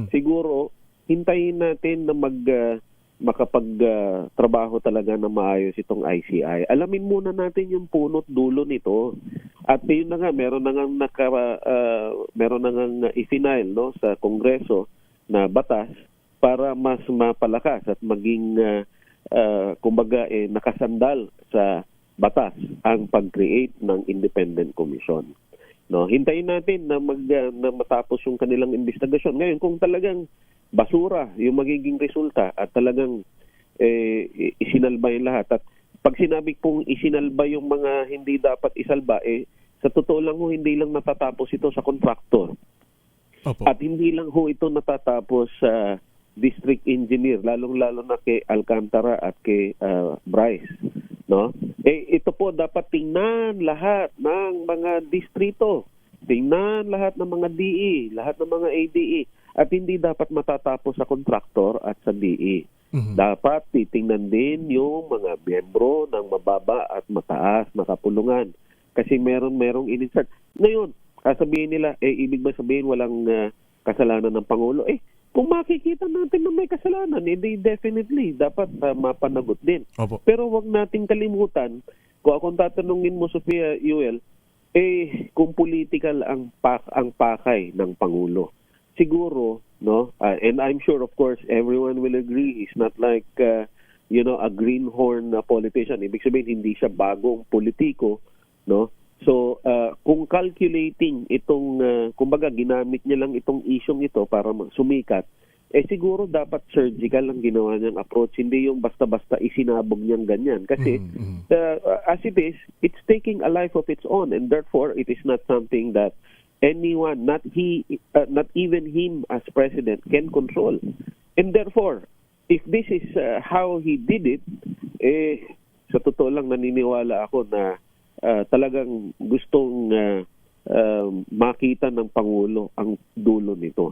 siguro hintayin natin na makapagtrabaho talaga na maayos itong ICI. Alamin muna natin yung punot dulo nito. At yun na nga, meron na nga i-final, no, sa Kongreso na batas para mas mapalakas at maging kumbaga nakasandal sa batas ang pag-create ng independent commission. No, hintayin natin na matapos yung kanilang investigasyon. Ngayon, kung talagang basura yung magiging resulta at talagang isinalba yung lahat. At pag sinabi pong isinalba yung mga hindi dapat isalba, sa totoo lang ho, hindi lang natatapos ito sa contractor. Opo. At hindi lang ho ito natatapos sa district engineer, lalong-lalo na kay Alcantara at kay Bryce. No? Ito po dapat tingnan lahat ng mga distrito. Tingnan lahat ng mga DE, lahat ng mga ADE. At hindi dapat matatapos sa contractor at sa DE. Dapat titingnan din yung mga miyembro ng mababa at mataas na kapulungan. Kasi merong in-insert. Ngayon, sasabihin nila, ibig ba sabihin walang kasalanan ng Pangulo? Kung makikita natin na may kasalanan, definitely dapat mapanagot din. Opo. Pero wag nating kalimutan, kung akong tatanungin mo, Sofia, Yuel, kung political ang pakay ng Pangulo. Siguro, no, and I'm sure, of course, everyone will agree, he's not like, a greenhorn politician. Ibig sabihin, hindi siya bagong politiko, no? So, kung calculating itong, kumbaga, ginamit niya lang itong isyong ito para sumikat, siguro dapat surgical ang ginawa niyang approach. Hindi yung basta-basta isinabog niyang ganyan. Kasi, as it is, it's taking a life of its own. And therefore, it is not something that anyone, not even him as president, can control. And therefore, if this is how he did it, sa totoo lang naniniwala ako na talagang gustong makita ng Pangulo ang dulo nito.